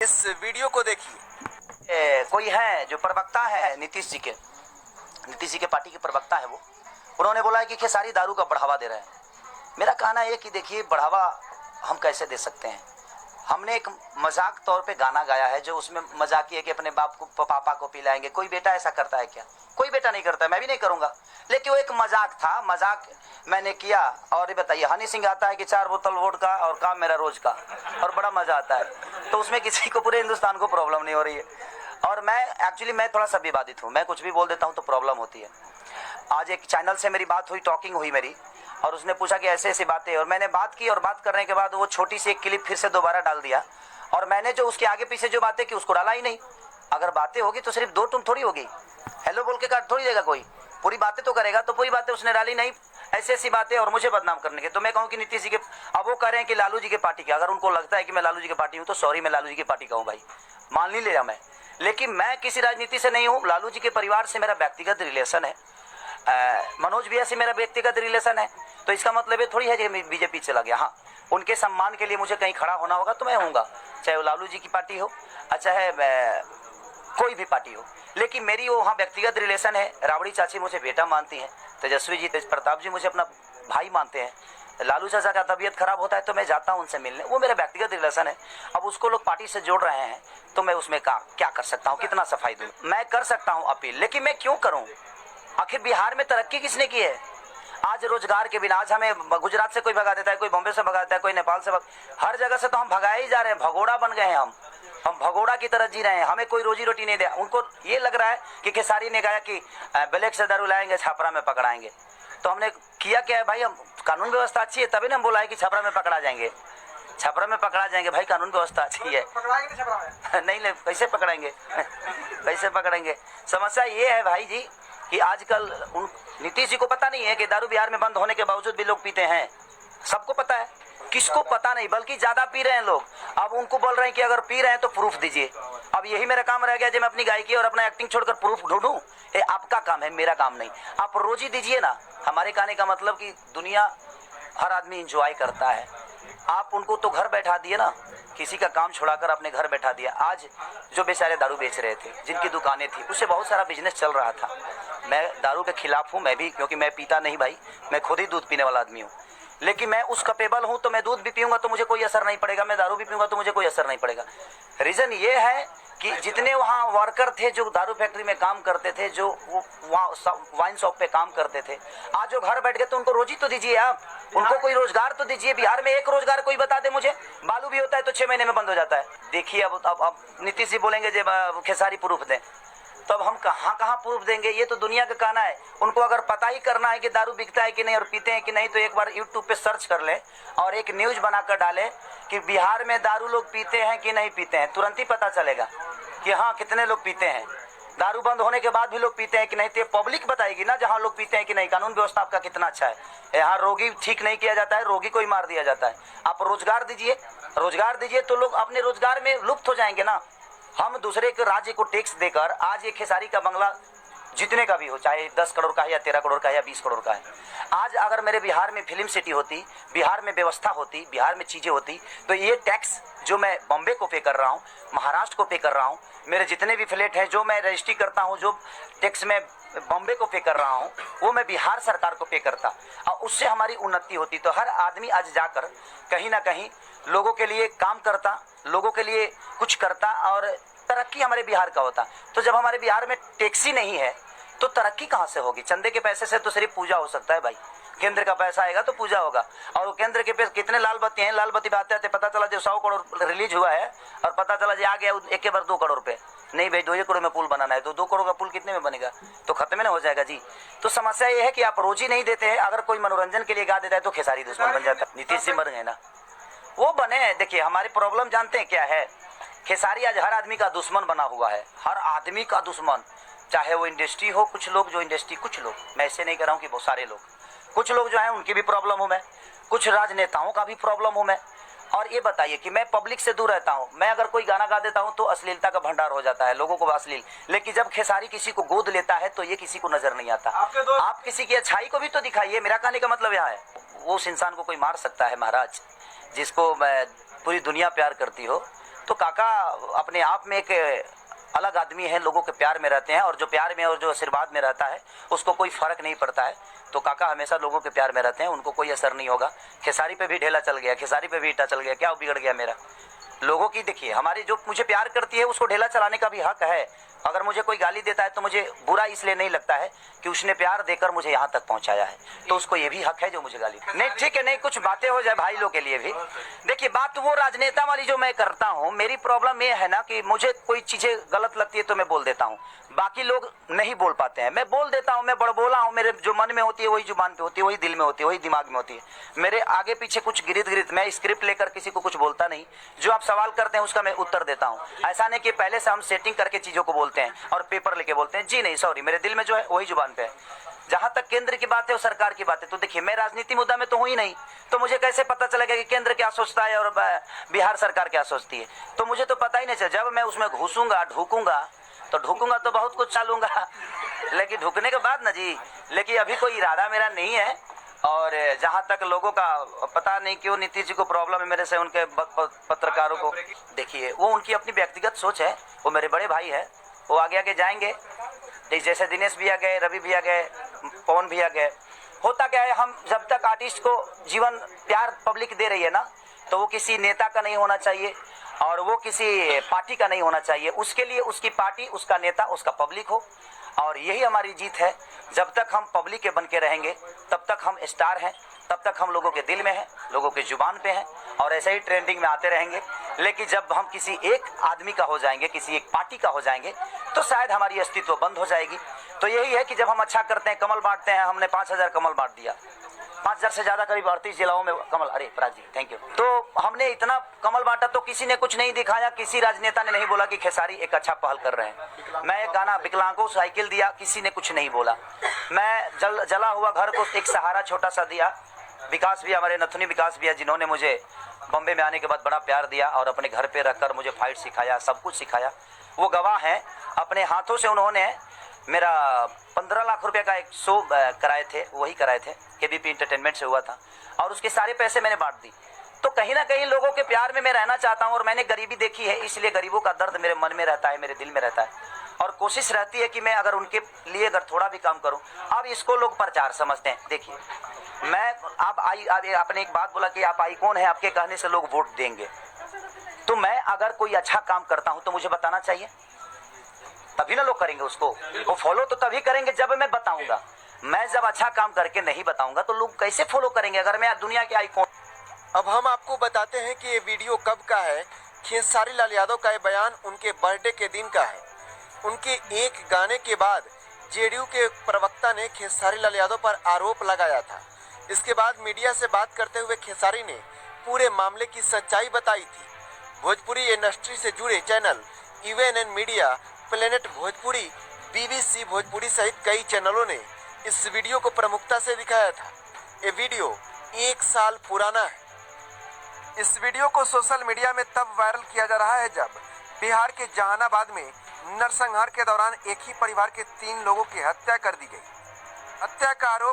इस वीडियो को देखिए। कोई है जो प्रवक्ता है नीतीश जी के पार्टी के प्रवक्ता है, वो उन्होंने बोला है कि खेसारी दारू का बढ़ावा दे रहे हैं। मेरा कहना है कि देखिए, बढ़ावा हम कैसे दे सकते हैं। हमने एक मजाक तौर पे गाना गाया है जो उसमें मजाक ये कि अपने बाप को पापा को पिलाएंगे। कोई बेटा ऐसा करता है क्या? कोई बेटा नहीं करता है, मैं भी नहीं करूंगा। लेकिन वो एक मजाक था, मजाक मैंने किया। और ये बताइए, हनी सिंह आता है कि 4 बोतल वोडका और काम मेरा रोज का, और बड़ा मजा आता है। तो उसमें किसी को, पूरे हिंदुस्तान को प्रॉब्लम नहीं हो रही है। और मैं थोड़ा सा विवादित हूँ, मैं कुछ भी बोल देता हूँ तो प्रॉब्लम होती है। आज एक चैनल से मेरी बात हुई, टॉकिंग हुई मेरी, और उसने पूछा कि ऐसे ऐसी बातें, और मैंने बात की, और बात करने के बाद वो छोटी सी एक क्लिप फिर से दोबारा डाल दिया। और मैंने जो उसके आगे पीछे जो बातें की उसको डाला ही नहीं। अगर बातें होगी तो सिर्फ 2 टूम थोड़ी होगी, हेलो बोल के काट थोड़ी देगा कोई, पूरी बातें तो करेगा। तो पूरी बातें उसने डाली नहीं, ऐसी ऐसी बातें, और मुझे बदनाम करने के। तो मैं कहूँ कि नीतीश जी के, अब वो कह रहे हैं कि लालू जी के पार्टी के, अगर उनको लगता है कि मैं लालू जी के पार्टी हूँ तो सॉरी, मैं लालू जी की पार्टी का हूँ भाई, मान नहीं लिया मैं। लेकिन मैं किसी राजनीति से नहीं हूँ। लालू जी के परिवार से मेरा व्यक्तिगत रिलेशन है, मनोज भैया से मेरा व्यक्तिगत रिलेशन है। तो इसका मतलब ये थोड़ी है कि मैं बीजेपी चला गया। हाँ, उनके सम्मान के लिए मुझे कहीं खड़ा होना होगा तो मैं होऊंगा, चाहे वो लालू जी की पार्टी हो, चाहे कोई भी पार्टी हो। लेकिन मेरी वो वहाँ व्यक्तिगत रिलेशन है। राबड़ी चाची मुझे बेटा मानती हैं, तेजस्वी जी, तेज प्रताप जी मुझे अपना भाई मानते हैं। लालू चाचा का तबीयत खराब होता है तो मैं जाता हूँ उनसे मिलने, वो मेरा व्यक्तिगत रिलेशन है। अब उसको लोग पार्टी से जोड़ रहे हैं तो मैं उसमें क्या कर सकता हूँ, कितना सफाई दूँ? मैं कर सकता हूँ अपील, लेकिन मैं क्यों करूँ? आखिर बिहार में तरक्की किसने की है? आज रोजगार के बिना, आज हमें गुजरात से कोई भगा देता है, कोई बॉम्बे से भगा देता है, कोई नेपाल से हर जगह से तो हम भगाए ही जा रहे हैं। भगोड़ा बन गए हैं हम भगोड़ा की तरह जी रहे हैं। हमें कोई रोजी रोटी नहीं दे। उनको ये लग रहा है कि खेसारी ने कहा कि ब्लैक से दारू लाएंगे, छापरा में पकड़ाएंगे। तो हमने किया क्या है भाई? हम कानून व्यवस्था अच्छी है तभी ना हम बोला है कि छापरा में पकड़ा जाएंगे, छपरा में पकड़ा जाएंगे। भाई कानून व्यवस्था अच्छी है, नहीं नहीं, कैसे पकड़ेंगे? कैसे पकड़ेंगे? समस्या ये है भाई जी कि आजकल नीतीश जी को पता नहीं है कि दारू बिहार में बंद होने के बावजूद भी लोग पीते हैं। सबको पता है, किसको पता नहीं, बल्कि ज्यादा पी रहे हैं लोग। अब उनको बोल रहे हैं कि अगर पी रहे हैं तो प्रूफ दीजिए। अब यही मेरा काम रह गया जब मैं अपनी गायकी और अपना एक्टिंग छोड़कर प्रूफ ढूंढूं। ये आपका काम है, मेरा काम नहीं। आप रोजी दीजिए ना। हमारे कहने का मतलब कि दुनिया, हर आदमी इंजॉय करता है। आप उनको तो घर बैठा दिए ना, किसी का काम छुड़ाकर अपने घर बैठा दिया। आज जो बेचारे दारू बेच रहे थे, जिनकी दुकानें थी, उससे बहुत सारा बिजनेस चल रहा था। मैं दारू के खिलाफ हूँ, मैं भी, क्योंकि मैं पीता नहीं भाई, मैं खुद ही दूध पीने वाला आदमी हूँ। लेकिन मैं उस कैपेबल हूँ तो मैं दूध भी पीऊंगा तो मुझे कोई असर नहीं पड़ेगा, मैं दारू भी पीऊंगा तो मुझे कोई असर नहीं पड़ेगा। रीजन ये है कि जितने वहाँ वर्कर थे जो दारू फैक्ट्री में काम करते थे, जो वहाँ वाइन शॉप पे काम करते थे, आज जो घर बैठ गए तो उनको रोजी तो दीजिए आप, उनको कोई रोजगार तो दीजिए। बिहार में एक रोजगार कोई बता दे मुझे। बालू भी होता है तो 6 महीने में बंद हो जाता है। देखिए अब नीतीश जी बोलेंगे जब खेसारी प्रूफ दें, तो अब हम कहाँ प्रूफ देंगे? ये तो दुनिया का कहना है। उनको अगर पता ही करना है कि दारू बिकता है कि नहीं और पीते हैं कि नहीं, तो एक बार यूट्यूब पे सर्च कर ले और एक न्यूज बनाकर डाले कि बिहार में दारू लोग पीते हैं कि नहीं पीते हैं। तुरंत ही पता चलेगा कि हाँ, कितने लोग पीते हैं। दारू बंद होने के बाद भी लोग पीते हैं कि नहीं, तो पब्लिक बताएगी ना जहाँ लोग पीते हैं कि नहीं। कानून व्यवस्था आपका कितना अच्छा है। यहाँ रोगी ठीक नहीं किया जाता है, रोगी को ही मार दिया जाता है। आप रोजगार दीजिए तो लोग अपने रोजगार में लुप्त हो जाएंगे ना। हम दूसरे के राज्य को टैक्स देकर, आज ये खेसारी का बंगला जितने का भी हो, चाहे 10 करोड़ का है या 13 करोड़ का है या 20 करोड़ का है, आज अगर मेरे बिहार में फिल्म सिटी होती, बिहार में व्यवस्था होती, बिहार में चीज़ें होती, तो ये टैक्स जो मैं बॉम्बे को पे कर रहा हूँ, महाराष्ट्र को पे कर रहा हूँ, मेरे जितने भी फ्लैट हैं जो मैं रजिस्ट्री करता हूँ, जो टैक्स मैं बॉम्बे को पे कर रहा हूँ, वो मैं बिहार सरकार को पे करता, और उससे हमारी उन्नति होती। तो हर आदमी आज जाकर कहीं ना कहीं लोगों के लिए काम करता, लोगों के लिए कुछ करता, और तरक्की हमारे बिहार का होता। तो जब हमारे बिहार में टैक्स ही नहीं है तो तरक्की कहाँ से होगी? चंदे के पैसे से तो सिर्फ पूजा हो सकता है भाई। केंद्र का पैसा आएगा तो पूजा होगा। और केंद्र के पे कितने लाल बत्ती हैं, लाल बत्ती पे आते आते पता चला जो 100 करोड़ रिलीज हुआ है, और पता चला जो आ गया एक के बार 2 करोड़ पे। नहीं भाई, 2 करोड़ में पुल बनाना है तो 2 करोड़ का पुल कितने में बनेगा? तो खत्म ही ना हो जाएगा जी। तो समस्या ये है कि आप रोजी नहीं देते हैं। अगर कोई मनोरंजन के लिए गा देता है तो खेसारी दुश्मन बन जाता है। नीतीश जी मर गए ना, वो बने। देखिए हमारी प्रॉब्लम जानते हैं क्या है? खेसारी आज हर आदमी का दुश्मन बना हुआ है, हर आदमी का दुश्मन। चाहे वो इंडस्ट्री हो, कुछ लोग जो इंडस्ट्री, कुछ लोग, मैं ऐसे नहीं कर रहा हूँ कि बहुत सारे लोग, कुछ लोग जो हैं उनकी भी प्रॉब्लम हूँ मैं, कुछ राजनेताओं का भी प्रॉब्लम हूँ मैं। और ये बताइए कि मैं पब्लिक से दूर रहता हूँ, मैं अगर कोई गाना गा देता हूँ तो अश्लीलता का भंडार हो जाता है, लोगों को अश्लील। लेकिन जब खेसारी किसी को गोद लेता है तो ये किसी को नजर नहीं आता। आप किसी की अच्छाई को भी तो दिखाइए। मेरा कहने का मतलब यह है, वो उस इंसान को कोई मार सकता है महाराज जिसको पूरी दुनिया प्यार करती हो, तो काका अपने आप में एक अलग आदमी है, लोगों के प्यार में रहते हैं, और जो प्यार में और जो आशीर्वाद में रहता है उसको कोई फर्क नहीं पड़ता है। तो काका हमेशा लोगों के प्यार में रहते हैं, उनको कोई असर नहीं होगा। खेसारी पे भी ढेला चल गया, खेसारी पे भी ईटा चल गया, क्या बिगड़ गया मेरा? लोगों की देखिए, हमारी जो मुझे प्यार करती है उसको ढेला चलाने का भी हक है। अगर मुझे कोई गाली देता है तो मुझे बुरा इसलिए नहीं लगता है कि उसने प्यार देकर मुझे यहाँ तक पहुँचाया है, तो उसको ये भी हक है जो मुझे गाली नहीं। ठीक है, नहीं कुछ बातें हो जाए भाई लोग के लिए भी। देखिए बात वो राजनेता वाली जो मैं करता हूँ, मेरी प्रॉब्लम ये है ना कि मुझे कोई चीज़ें गलत लगती है तो मैं बोल देता हूँ, बाकी लोग नहीं बोल पाते हैं। मैं बोल देता हूँ, मैं बड़बोला हूँ, मेरे जो मन में होती है वही जुबान पे होती है, वही दिल में होती है, वही दिमाग में होती है। मेरे आगे पीछे कुछ गिरित मैं स्क्रिप्ट लेकर किसी को कुछ बोलता नहीं। जो आप सवाल करते हैं उसका मैं उत्तर देता हूँ। ऐसा नहीं कि पहले से हम सेटिंग करके चीज़ों को बोलते हैं और पेपर लेके बोलते हैं। जी नहीं, सॉरी, मेरे दिल में जो है वही जुबान पे है। जहां तक केंद्र की बात है और सरकार की बात है, तो देखिए मैं राजनीति मुद्दा में तो हूं ही नहीं, तो मुझे कैसे पता चलेगा कि केंद्र क्या सोचता है और बिहार सरकार क्या सोचती है? तो मुझे तो पता ही नहीं चल। जब मैं उसमें घुसूंगा, ढूकूंगा तो बहुत कुछ चालूंगा, लेकिन ढुकने के बाद ना जी। लेकिन अभी कोई इरादा मेरा नहीं है। और जहां तक लोगों का पता नहीं क्यों नीतीश जी को प्रॉब्लम है मेरे से, उनके पत्रकारों को, देखिए वो उनकी अपनी व्यक्तिगत सोच है। वो मेरे बड़े भाई है, वो आगे आगे जाएंगे। जैसे दिनेश भैया गए, रवि भैया गए, पवन भैया गए। होता क्या है, हम जब तक आर्टिस्ट को जीवन प्यार पब्लिक दे रही है ना, तो वो किसी नेता का नहीं होना चाहिए और वो किसी पार्टी का नहीं होना चाहिए। उसके लिए उसकी पार्टी, उसका नेता, उसका पब्लिक हो, और यही हमारी जीत है। जब तक हम पब्लिक के बन के रहेंगे तब तक हम स्टार हैं, तब तक हम लोगों के दिल में हैं, लोगों के जुबान पे हैं, और ऐसे ही ट्रेंडिंग में आते रहेंगे। लेकिन जब हम किसी एक आदमी का हो जाएंगे, किसी एक पार्टी का हो जाएंगे, तो शायद हमारी अस्तित्व बंद हो जाएगी। तो यही है कि जब हम अच्छा करते हैं, कमल बांटते हैं, हमने 5000 कमल बांट दिया, 5000 से ज़्यादा, करीब 38 जिलाओं में कमल। अरे प्राज जी थैंक यू। तो हमने इतना कमल बांटा तो किसी ने कुछ नहीं दिखाया, किसी राजनेता ने नहीं बोला कि खेसारी एक अच्छा पहल कर रहे हैं। मैं एक गाना विकलांगों को साइकिल दिया, किसी ने कुछ नहीं बोला। मैं जला हुआ घर को एक सहारा छोटा सा दिया। विकास भी, हमारे नथुनी विकास भी है, जिन्होंने मुझे बॉम्बे में आने के बाद बड़ा प्यार दिया और अपने घर पे रखकर मुझे फाइट सिखाया, सब कुछ सिखाया, वो गवाह हैं। अपने हाथों से उन्होंने मेरा 15 लाख रुपए का एक शो कराए थे, वही कराए थे, केबीपी इंटरटेनमेंट से हुआ था, और उसके सारे पैसे मैंने बांट दी। तो कहीं ना कहीं लोगों के प्यार में मैं रहना चाहता हूँ, और मैंने गरीबी देखी है, इसलिए गरीबों का दर्द मेरे मन में रहता है, मेरे दिल में रहता है, और कोशिश रहती है कि मैं अगर उनके लिए अगर थोड़ा भी काम करूँ। अब इसको लोग प्रचार समझते हैं। देखिए आपने एक बात बोला कि आप आइकॉन है, आपके कहने से लोग वोट देंगे। तो मैं अगर कोई अच्छा काम करता हूं तो मुझे बताना चाहिए, तभी ना लोग करेंगे उसको। वो फॉलो तो तभी करेंगे जब मैं बताऊंगा। मैं जब अच्छा काम करके नहीं बताऊंगा तो लोग कैसे फॉलो करेंगे, अगर मैं दुनिया के आइकॉन। अब हम आपको बताते हैं कि ये वीडियो कब का है। खेसारी लाल यादव का ये बयान उनके बर्थडे के दिन का है। उनके एक गाने के बाद जेडीयू के प्रवक्ता ने खेसारी लाल यादव पर आरोप लगाया था। इसके बाद मीडिया से बात करते हुए खेसारी ने पूरे मामले की सच्चाई बताई थी। भोजपुरी इंडस्ट्री से जुड़े channel UNN media, planet Bhojpuri, BBC Bhojpuri सहित कई चैनलों ने इस वीडियो को प्रमुखता से दिखाया था। ये वीडियो 1 साल पुराना है। इस वीडियो को सोशल मीडिया में तब वायरल किया जा रहा है जब बिहार के जहानाबाद में नरसंहार के दौरान एक ही परिवार के 3 लोगों की हत्या कर दी गई। हत्या का आरोप